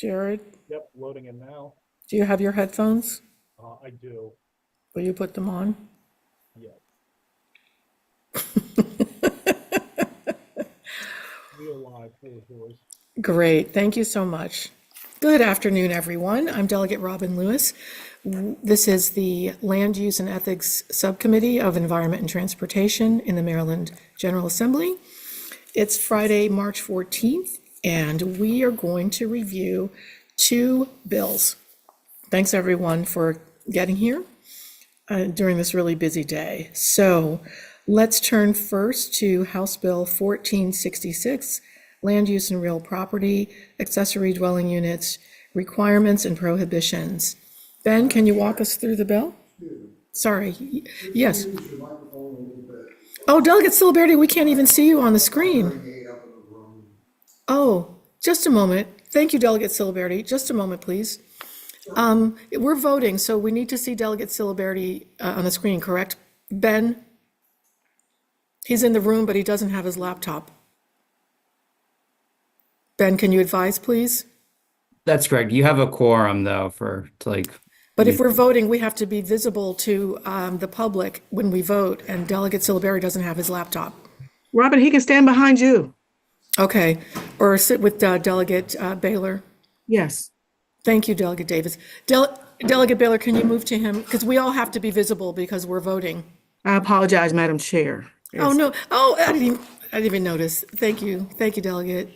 Jared, Yep, loading in now. do you have your headphones? I do. Will you put them on? Yeah. Real live for yours. Great, thank you so much. Good afternoon, everyone. I'm Delegate Robin Lewis. This is the Land Use and Ethics Subcommittee of Environment and Transportation in the Maryland General Assembly. It's Friday, March 14th, and we are going to review two bills. Thanks, everyone, for getting here during this really busy day. So let's turn first to House Bill 1466, Land Use and Real Property, Accessory Dwelling Units, Requirements and Prohibitions. Ben, can you walk us through the bill? Sorry. Yes. Oh, Delegate Siliberti, we can't even see you on the screen. Oh, just a moment. Thank you, Delegate Siliberti. Just a moment, please. We're voting, so we need to see Delegate Siliberti on the screen, correct? Ben? He's in the room, but he doesn't have his laptop. Ben, can you advise, please? That's correct. You have a quorum though But if we're voting, we have to be visible to the public when we vote, and Delegate Siliberti doesn't have his laptop. Robin, he can stand behind you. Okay, or sit with Delegate Baylor. Yes. Thank you, Delegate Davis. Delegate Baylor, can you move to him? Because we all have to be visible because we're voting. I apologize, Madam Chair. Yes. Oh, no. Oh, I didn't even notice. Thank you. Thank you, Delegate.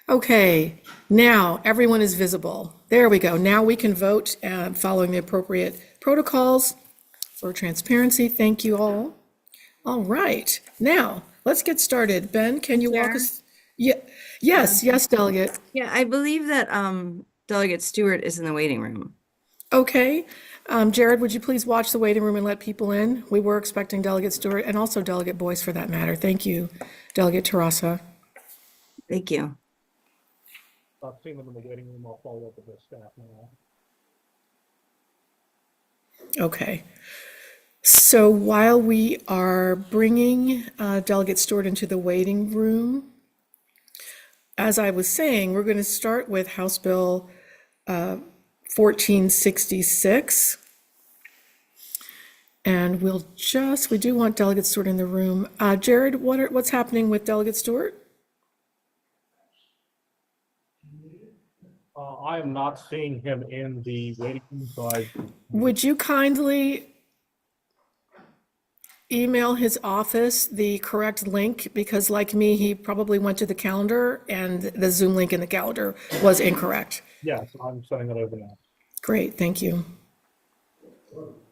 Okay, now everyone is visible. There we go. Now we can vote following the appropriate protocols for transparency. Thank you all. All right, now let's get started. Ben, can you walk us? Yeah. Yes, Delegate. Yeah, I believe that Delegate Stewart is in the waiting room. Okay. Jared, would you please watch the waiting room and let people in? We were expecting Delegate Stewart and also Delegate Boyce for that matter. Thank you, Delegate Terrassa. Thank you. I've seen them in the waiting room. I'll follow up with their staff now. Okay. So while we are bringing Delegate Stewart into the waiting room, as I was saying, we're going to start with House Bill 1466. And we do want Delegate Stewart in the room. Jared, what's happening with Delegate Stewart? I am not seeing him in the waiting room, so Would you kindly email his office the correct link? Because like me, he probably went to the calendar and the Zoom link in the calendar was incorrect. yes, I'm sending it over now. Great, thank you.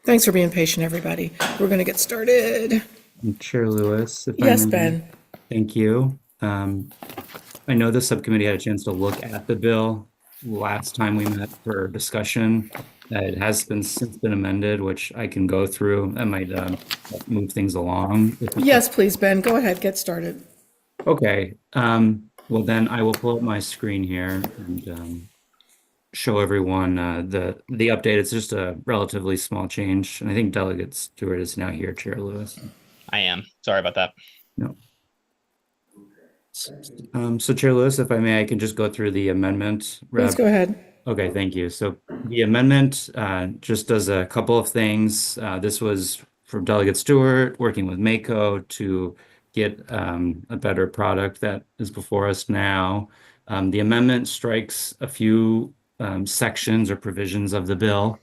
Thanks for being patient, everybody. We're going to get started. Chair Lewis. Yes, Ben. Thank you. I know the subcommittee had a chance to look at the bill last time we met for discussion. It has since been amended, which I can go through. I might move things along. Yes, please, Ben. Go ahead, get started. Okay. Well, then I will pull up my screen here and show everyone the update. It's just a relatively small change. And I think Delegate Stewart is now here, Chair Lewis. I am. Sorry about that. No. So Chair Lewis, if I may, I can just go through the amendment. Please go ahead. Okay, thank you. So the amendment just does a couple of things. This was from Delegate Stewart working with Mako to get a better product that is before us now. The amendment strikes a few sections or provisions of the bill.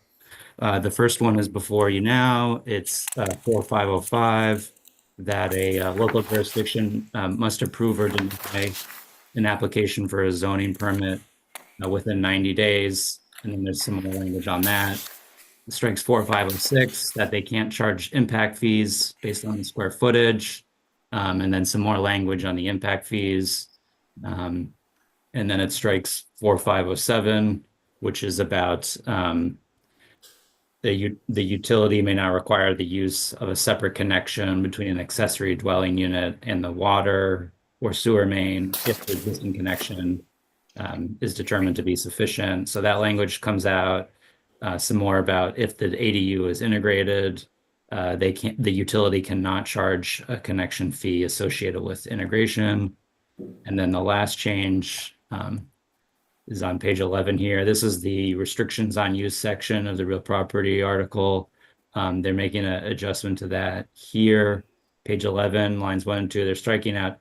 The first one is before you now. It's 4505. That a local jurisdiction must approve or deny an application for a zoning permit within 90 days. And then there's some more language on that. It strikes 4506 that they can't charge impact fees based on the square footage. And then some more language on the impact fees. And then it strikes 4507, which is about the utility may not require the use of a separate connection between an accessory dwelling unit and the water or sewer main if the existing connection is determined to be sufficient. So that language comes out. Some more about if the ADU is integrated, the utility cannot charge a connection fee associated with integration. And then the last change is on page 11 here. This is the restrictions on use section of the real property article. They're making an adjustment to that here. Page 11, lines 1 and 2, they're striking out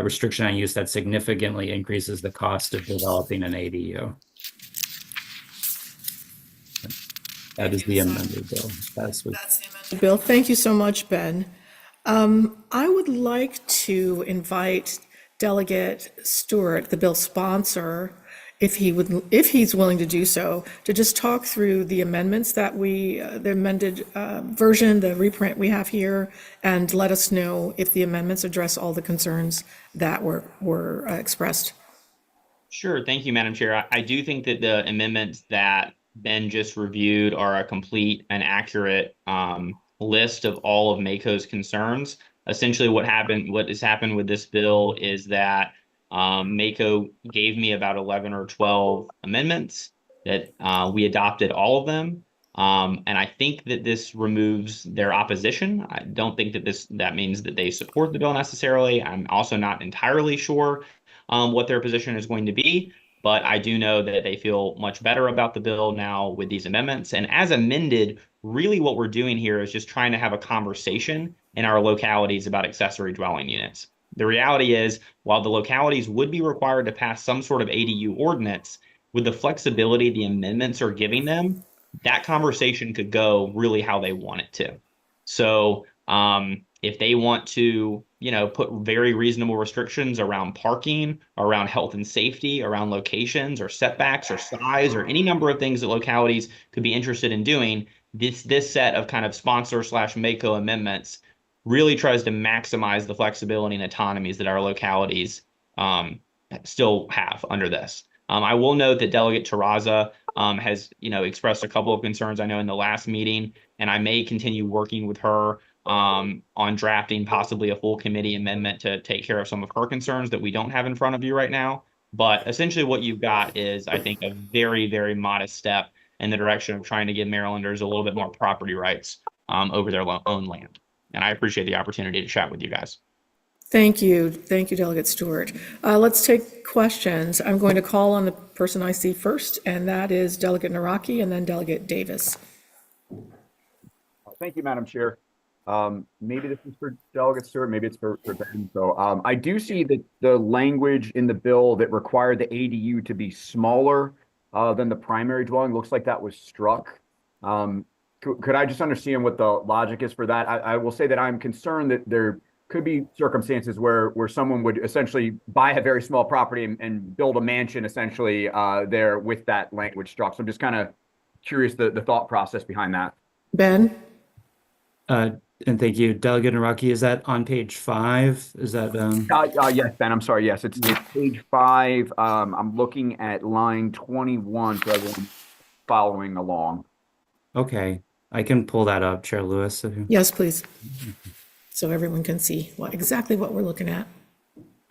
restriction on use that significantly increases the cost of developing an ADU. That is the amended bill. That's the amended Bill, thank you so much, Ben. I would like to invite Delegate Stewart, the bill sponsor, if he's willing to do so, to just talk through the amendments that the amended version, the reprint we have here, and let us know if the amendments address all the concerns that were expressed. Sure. Thank you, Madam Chair. I do think that the amendments that Ben just reviewed are a complete and accurate list of all of MACO's concerns. Essentially, what has happened with this bill is that MACO gave me about 11 or 12 amendments that we adopted all of them. And I think that this removes their opposition. I don't think that that means that they support the bill necessarily. I'm also not entirely sure what their position is going to be, but I do know that they feel much better about the bill now with these amendments. And as amended, really what we're doing here is just trying to have a conversation in our localities about accessory dwelling units. The reality is, while the localities would be required to pass some sort of ADU ordinance, with the flexibility the amendments are giving them, that conversation could go really how they want it to. So if they want to, put very reasonable restrictions around parking, around health and safety, around locations or setbacks or size or any number of things that localities could be interested in doing, this set of kind of sponsor/MACO amendments really tries to maximize the flexibility and autonomies that our localities still have under this. I will note that Delegate Terraza has, expressed a couple of concerns I know in the last meeting, and I may continue working with her on drafting possibly a full committee amendment to take care of some of her concerns that we don't have in front of you right now. But essentially what you've got is, I think, a very, very modest step in the direction of trying to give Marylanders a little bit more property rights over their own land. And I appreciate the opportunity to chat with you guys. Thank you, Delegate Stewart. Let's take questions. I'm going to call on the person I see first, and that is Delegate Naraki and then Delegate Davis. Thank you, Madam Chair. Maybe this is for Delegate Stewart, maybe it's for Ben. So I do see that the language in the bill that required the ADU to be smaller than the primary dwelling looks like that was struck. Could I just understand what the logic is for that? I will say that I'm concerned that there could be circumstances where someone would essentially buy a very small property and build a mansion essentially there with that language struck. So I'm just kind of curious the thought process behind that. Ben? And thank you, Delegate Naraki. Is that on page 5? Is that yes, Ben, I'm sorry. Yes, it's page 5. I'm looking at line 21 for everyone following along. Okay, I can pull that up, Chair Lewis. Yes, please. So everyone can see exactly what we're looking at.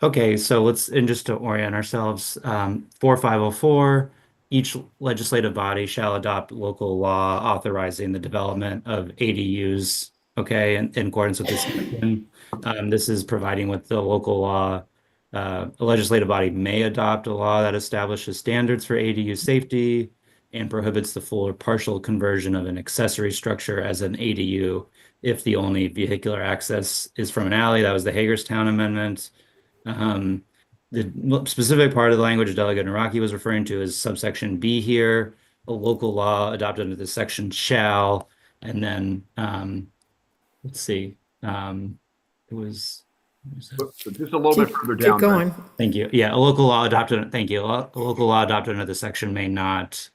Okay, so and just to orient ourselves, 4504, each legislative body shall adopt local law authorizing the development of ADUs, okay, in accordance with this section. This is providing with the local law. A legislative body may adopt a law that establishes standards for ADU safety and prohibits the full or partial conversion of an accessory structure as an ADU if the only vehicular access is from an alley. That was the Hagerstown Amendment. The specific part of the language Delegate Naraki was referring to is subsection B here. A local law adopted under this section shall, and then let's see, it was just a little bit further down. Keep going. Thank you. Yeah, a local law adopted. Thank you. A local law adopted under the section may not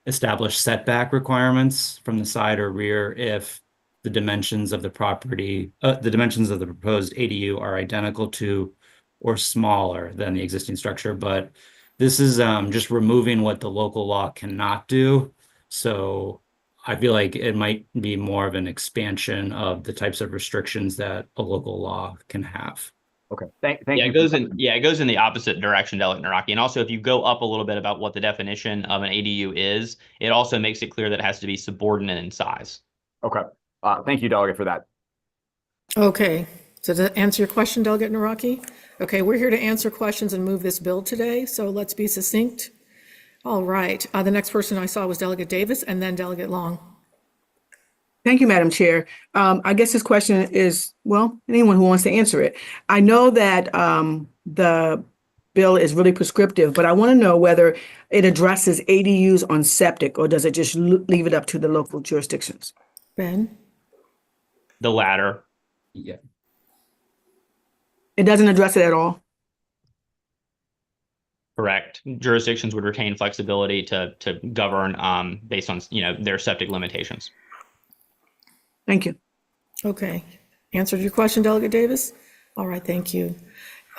establish setback requirements from the side or rear if the dimensions of the property, the dimensions of the proposed ADU are identical to or smaller than the existing structure. But this is just removing what the local law cannot do. So I feel like it might be more of an expansion of the types of restrictions that a local law can have. Okay, thank you. It goes in the opposite direction, Delegate Naraki. And also, if you go up a little bit about what the definition of an ADU is, it also makes it clear that it has to be subordinate in size. Okay, thank you, Delegate, for that. Okay, So does that answer your question, Delegate Naraki? Okay, we're here to answer questions and move this bill today, so let's be succinct. All right, the next person I saw was Delegate Davis and then Delegate Long. Thank you, Madam Chair. I guess this question is, well, anyone who wants to answer it. I know that the bill is really prescriptive, but I want to know whether it addresses ADUs on septic, or does it just leave it up to the local jurisdictions? Ben? The latter. Yeah. It doesn't address it at all? Correct. Jurisdictions would retain flexibility to govern based on, their septic limitations. Thank you. Okay, answered your question, Delegate Davis? All right, thank you.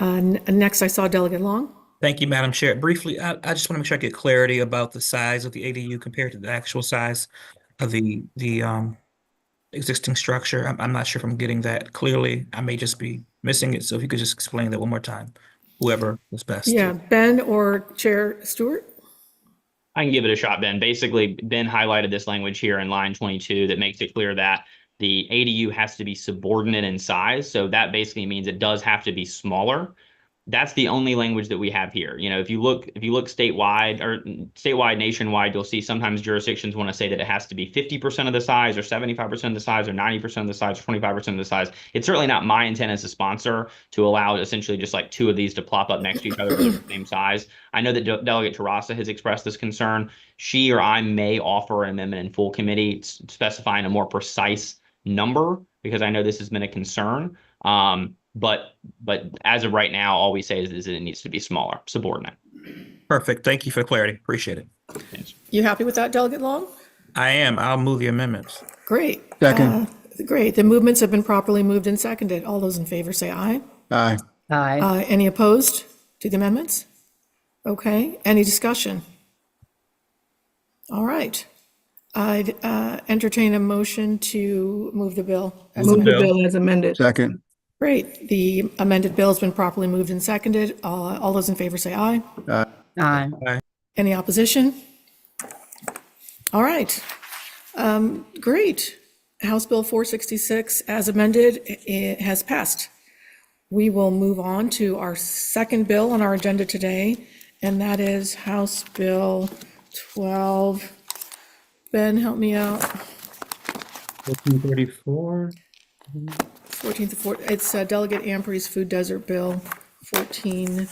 Next, I saw Delegate Long. Thank you, Madam Chair. Briefly, I just want to make sure I get clarity about the size of the ADU compared to the actual size of the existing structure. I'm not sure if I'm getting that clearly. I may just be missing it. So if you could just explain that one more time, whoever is best. Yeah, Ben or Chair Stewart? I can give it a shot, Ben. Basically, Ben highlighted this language here in line 22 that makes it clear that the ADU has to be subordinate in size. So that basically means it does have to be smaller. That's the only language that we have here. If you look statewide or nationwide, you'll see sometimes jurisdictions want to say that it has to be 50% of the size or 75% of the size or 90% of the size or 25% of the size. It's certainly not my intent as a sponsor to allow essentially just like two of these to plop up next to each other, the same size. I know that Delegate Terrassa has expressed this concern. She or I may offer an amendment in full committee specifying a more precise number, because I know this has been a concern. But as of right now, all we say is that it needs to be smaller, subordinate. Perfect. Thank you for the clarity. Appreciate it. You happy with that, Delegate Long? I am. I'll move the amendments. Great. Second. Great. The movements have been properly moved and seconded. All those in favor say aye. Aye. Aye. Any opposed to the amendments? Okay, any discussion? All right. I'd entertain a motion to move the bill. as Move the amended. bill as amended. Second. Great. The amended bill has been properly moved and seconded. All those in favor say aye. Aye. Any opposition? All right. Great. House Bill 466, as amended, it has passed. We will move on to our second bill on our agenda today, and that is House Bill 12. Ben, help me out. 1434. 14th to 14. It's Delegate Ampre's Food Desert Bill 1434.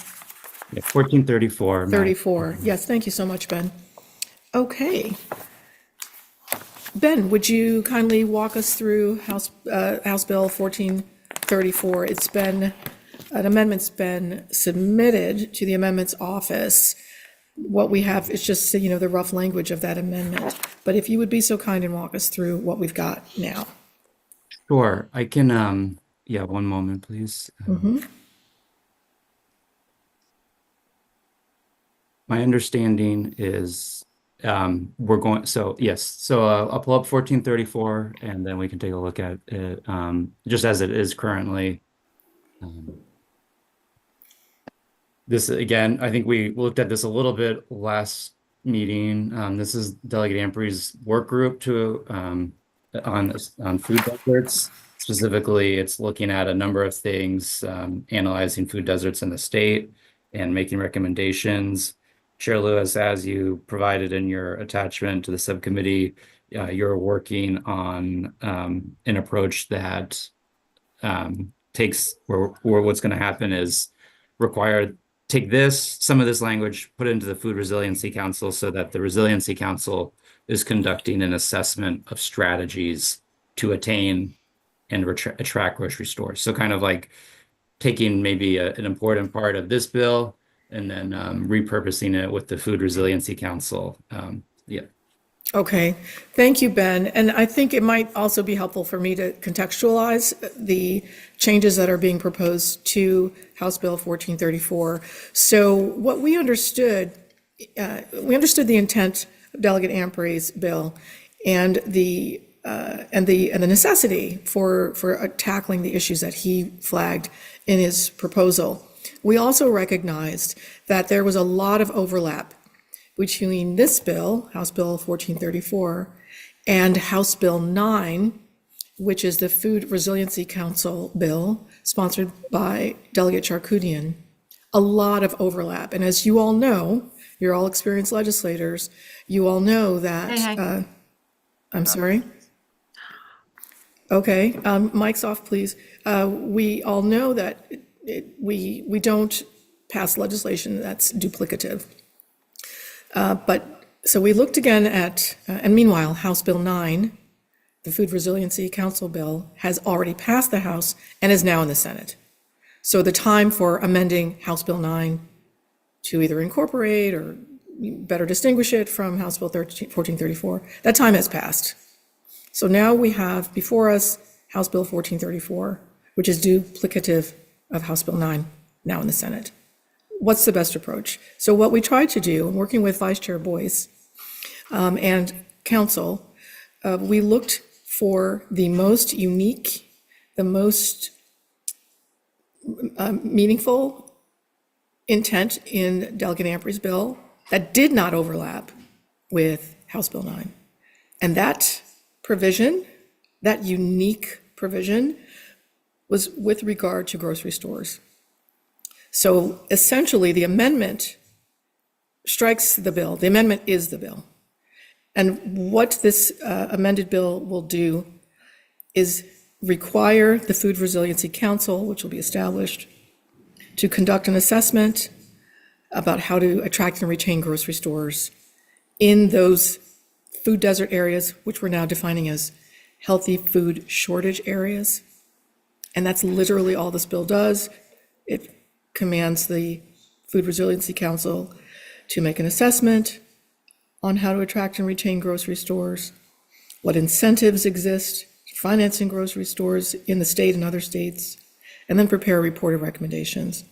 Yeah, 1434. Yes, thank you so much, Ben. Okay. Ben, would you kindly walk us through House Bill 1434? It's been, an amendment's been submitted to the amendments office. What we have is just, the rough language of that amendment. But if you would be so kind and walk us through what we've got now. Sure, I can, yeah, one moment, please. My understanding is we're going, so yes, so I'll pull up 1434 and then we can take a look at it just as it is currently. This, again, I think we looked at this a little bit last meeting. This is Delegate Ampre's work group to on food deserts. Specifically, it's looking at a number of things, analyzing food deserts in the state and making recommendations. Chair Lewis, as you provided in your attachment to the subcommittee, you're working on an approach that takes where what's going to happen is take some of this language, put it into the Food Resiliency Council so that the Resiliency Council is conducting an assessment of strategies to attain and attract grocery stores. So kind of like taking maybe an important part of this bill and then repurposing it with the Food Resiliency Council. Yeah. Okay, thank you, Ben. And I think it might also be helpful for me to contextualize the changes that are being proposed to House Bill 1434. So what we understood the intent of Delegate Ampre's bill and the necessity for tackling the issues that he flagged in his proposal. We also recognized that there was a lot of overlap between this bill, House Bill 1434, and House Bill 9, which is the Food Resiliency Council bill sponsored by Delegate Charkoudian. A lot of overlap. And as you all know, you're all experienced legislators, you all know that, I'm sorry. Okay, mic's off, please. We all know that we don't pass legislation that's duplicative. So we looked again at, and meanwhile, House Bill 9, the Food Resiliency Council bill, has already passed the House and is now in the Senate. So the time for amending House Bill 9 to either incorporate or better distinguish it from House Bill 1434, that time has passed. So now we have before us House Bill 1434, which is duplicative of House Bill 9, now in the Senate. What's the best approach? So what we tried to do, working with Vice Chair Boyce and Council, we looked for the most unique, the most meaningful intent in Delegate Amprey's bill that did not overlap with House Bill 9. And that provision, that unique provision, was with regard to grocery stores. So essentially, the amendment strikes the bill. The amendment is the bill. And what this amended bill will do is require the Food Resiliency Council, which will be established, to conduct an assessment about how to attract and retain grocery stores in those food desert areas, which we're now defining as healthy food shortage areas. And that's literally all this bill does. It commands the Food Resiliency Council to make an assessment on how to attract and retain grocery stores, what incentives exist for financing grocery stores in the state and other states, and then prepare a report of recommendations.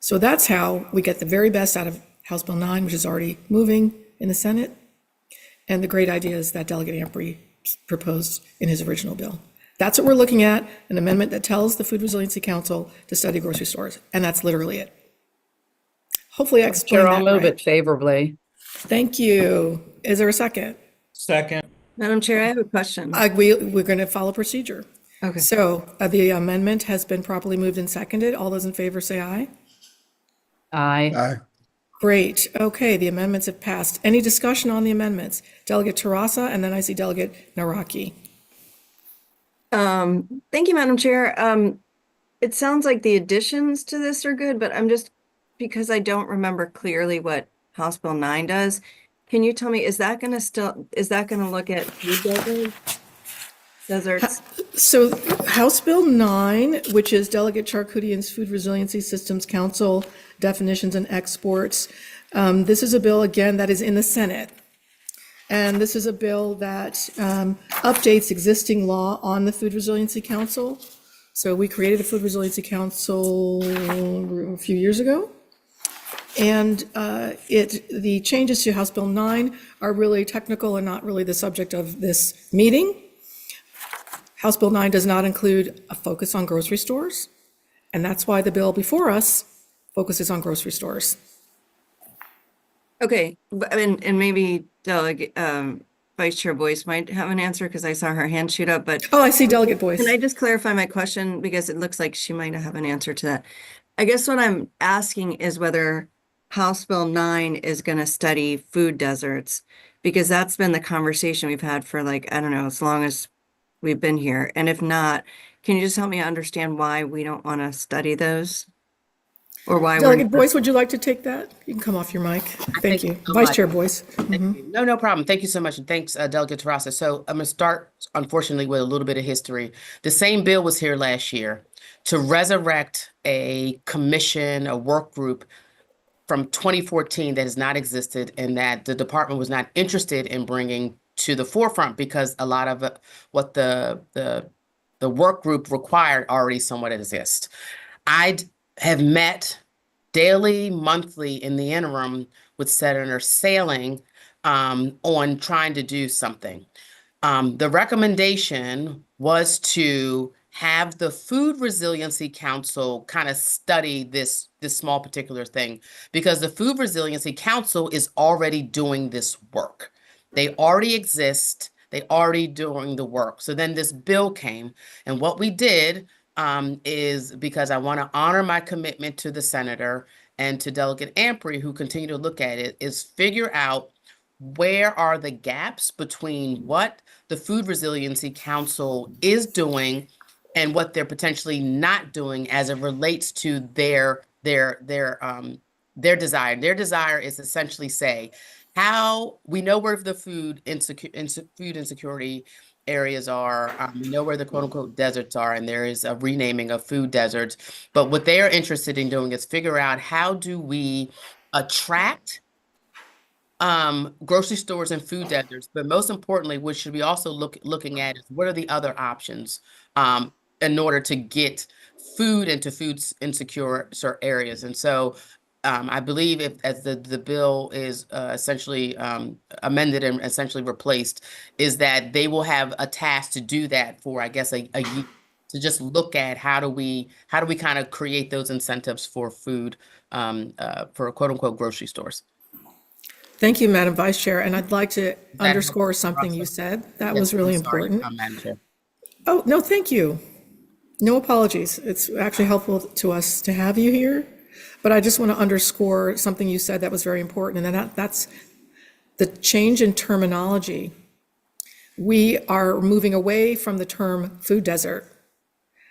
So that's how we get the very best out of House Bill 9, which is already moving in the Senate, and the great ideas that Delegate Amprey proposed in his original bill. That's what we're looking at, an amendment that tells the Food Resiliency Council to study grocery stores, and that's literally it. Hopefully I explained Chair, I'll that move right. it favorably. Thank you. Is there a second? Second. Madam Chair, I have a question. We're going to follow procedure. Okay. So the amendment has been properly moved and seconded. All those in favor say aye. Aye. Great. Okay, the amendments have passed. Any discussion on the amendments? Delegate Tarasa, and then I see Delegate Naraki. Thank you, Madam Chair. It sounds like the additions to this are good, but I'm just, because I don't remember clearly what House Bill 9 does. Can you tell me, is that going to look at food deserts? So House Bill 9, which is Delegate Charkoudian's Food Resiliency Systems Council definitions and exports, this is a bill, again, that is in the Senate. And this is a bill that updates existing law on the Food Resiliency Council. So we created the Food Resiliency Council a few years ago. And the changes to House Bill 9 are really technical and not really the subject of this meeting. House Bill 9 does not include a focus on grocery stores, and that's why the bill before us focuses on grocery stores. Okay, but, and maybe Delegate, Vice Chair Boyce might have an answer because I saw her hand shoot up, but. Oh, I see Delegate Boyce. Can I just clarify my question? Because it looks like she might have an answer to that. I guess what I'm asking is whether House Bill 9 is going to study food deserts, because that's been the conversation we've had for, like, I don't know, as long as we've been here. And if not, can you just help me understand why we don't want to study those? Or why Delegate Boyce, would you like to take that? You can come off your mic. Thank you. so Vice much. Chair Boyce. Thank you. No problem. Thank you so much. And thanks, Delegate Tarasa. So I'm going to start, unfortunately, with a little bit of history. The same bill was here last year to resurrect a commission, a work group from 2014 that has not existed and that the department was not interested in bringing to the forefront because a lot of what the work group required already somewhat exists. I have met daily, monthly in the interim with Senator Sailing on trying to do something. The recommendation was to have the Food Resiliency Council kind of study this small particular thing, because the Food Resiliency Council is already doing this work. They already exist. They already doing the work. So then this bill came, and what we did is, because I want to honor my commitment to the senator and to Delegate Ampry, who continue to look at it, is figure out where are the gaps between what the Food Resiliency Council is doing and what they're potentially not doing as it relates to their desire. Their desire is essentially say how we know where the food insecurity areas are. We know where the quote unquote deserts are, and there is a renaming of food deserts. But what they are interested in doing is figure out how do we attract grocery stores and food deserts, but most importantly, what should we also looking at is what are the other options in order to get food into food insecure areas. And so I believe if as the bill is essentially amended and essentially replaced, is that they will have a task to do that for, I guess, a year, to just look at how do we kind of create those incentives for food for quote unquote grocery stores. Thank you, Madam Vice Chair. And I'd like to That underscore helps something you process. said. That Yes, was really I'm sorry, important. Madam Chair. Oh, no, thank you. No apologies. It's actually helpful to us to have you here. But I just want to underscore something you said that was very important, and that's the change in terminology. We are moving away from the term food desert.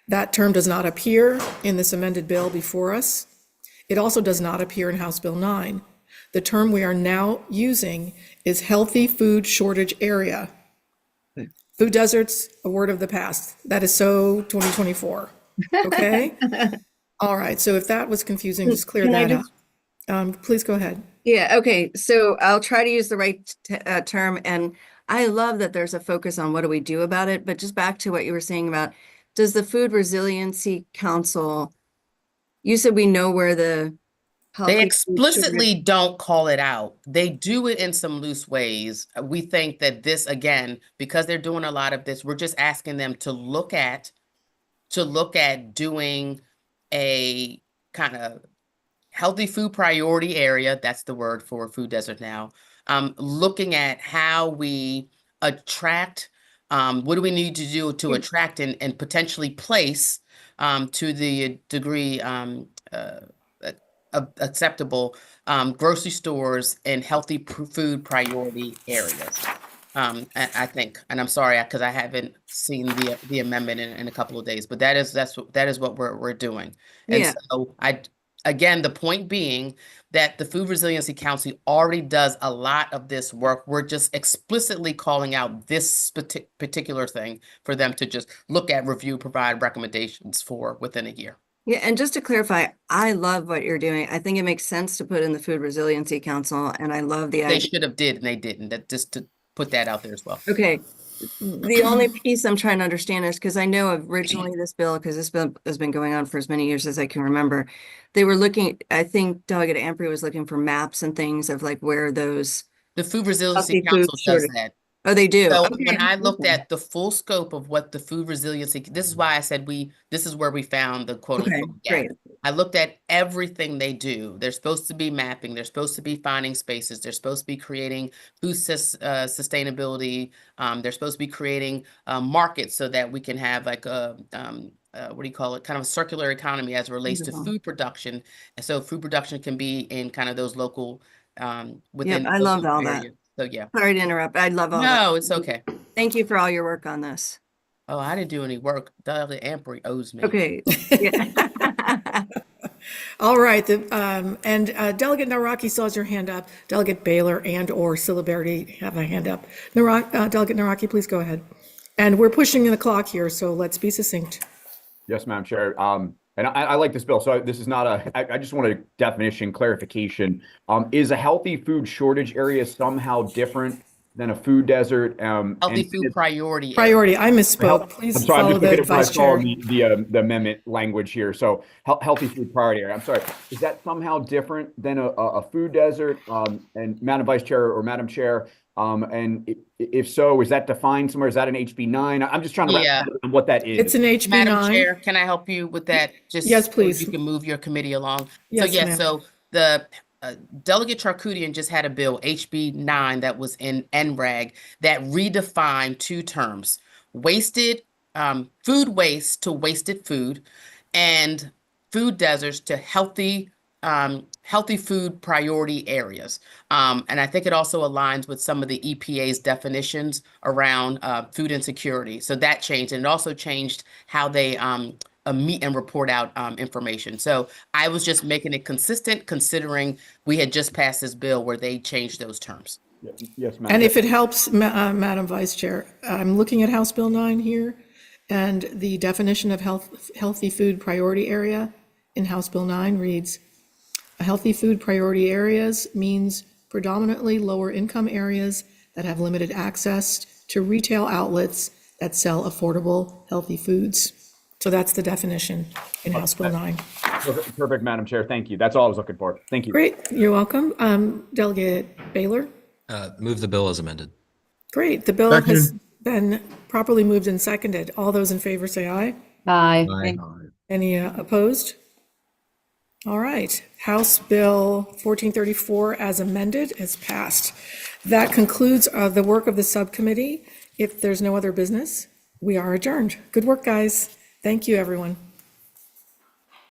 That term does not appear in this amended bill before us. It also does not appear in House Bill 9. The term we are now using is healthy food shortage area. Food deserts, a word of the past. That is so 2024. Okay? All right. So if that was confusing, just clear Can I that up. Please go ahead. Yeah, okay. So I'll try to use the right term. And I love that there's a focus on what do we do about it. But just back to what you were saying about, does the Food Resiliency Council, you said we know where the healthy They food explicitly don't call it out. They do it in some loose ways. We think that this, again, because they're doing a lot of this, we're just asking them to look at doing a kind of healthy food priority area. That's the word for food desert now. Looking at how we attract, what do we need to do to attract and potentially place to the degree acceptable grocery stores and healthy food priority areas. I think, and I'm sorry because I haven't seen the amendment in a couple of days, but that is what we're doing. And Yeah. so again, the point being that the Food Resiliency Council already does a lot of this work. We're just explicitly calling out this particular thing for them to just look at, review, provide recommendations for within a year. Yeah, and just to clarify, I love what you're doing. I think it makes sense to put in the Food Resiliency Council, and I love the They idea. should have did, and they didn't. That just to put that out there as well. Okay. The only piece I'm trying to understand is because I know originally this bill, because this bill has been going on for as many years as I can remember, they were looking, I think Delegate Ampry was looking for maps and things of like where those. The Food Resiliency Healthy food Council does shortage. that. Oh, they do. So Okay. when I looked Okay. at the full scope of what the food resiliency, this is why I said this is where we found the quote Okay, unquote gap. great. I looked at everything they do. They're supposed to be mapping. They're supposed to be finding spaces. They're supposed to be creating food sustainability. They're supposed to be creating markets so that we can have like a, what do you call it? Kind of a circular economy as it relates to food production. And so food production can be in kind of those local, within. Yep, I love all that. areas. So yeah. Sorry to interrupt. I love all that. No, it's okay. Thank you for all your work on this. Oh, I didn't do any work. Delegate Ampry owes me. Okay. Yeah. All right. Delegate Naraki still has your hand up. Delegate Baylor and or Siliberti have a hand up. Delegate Naraki, please go ahead. And we're pushing the clock here, so let's be succinct. Yes, Madam Chair. And I like this bill. So this is not I just want a definition clarification. Is a healthy food shortage area somehow different than a food desert? Healthy food priority. Priority. I misspoke. Please I'm sorry, follow I'm just looking the at what I Vice saw Chair. in the amendment language here. So healthy food priority area. I'm sorry. Is that somehow different than a food desert? And Madam Vice Chair or Madam Chair, and if so, is that defined somewhere? Is that an HB 9? I'm just trying to Yeah. wrap up what that is. It's an HB 9. Madam Chair, can I help you with that? Just Yes, so please. you can move your committee along. Yes, So yeah, ma'am. so the Delegate Charkoudian just had a bill, HB 9, that was in NRAG that redefined two terms: wasted food waste to wasted food, and food deserts to healthy food priority areas. And I think it also aligns with some of the EPA's definitions around food insecurity. So that changed, and it also changed how they meet and report out information. So I was just making it consistent, considering we had just passed this bill where they changed those terms. Yes, ma'am. And if it helps, Madam Vice Chair, I'm looking at House Bill 9 here, and the definition of healthy food priority area in House Bill 9 reads, healthy food priority areas means predominantly lower income areas that have limited access to retail outlets that sell affordable, healthy foods. So that's the definition in House Bill 9. Perfect, Madam Chair. Thank you. That's all I was looking for. Thank you. Great, you're welcome. Delegate Baylor? Move the bill as amended. Great, the bill has been properly moved and seconded. All those in favor say aye. Aye. Any opposed? All right, House Bill 1434 as amended is passed. That concludes the work of the subcommittee. If there's no other business, we are adjourned. Good work, guys. Thank you, everyone.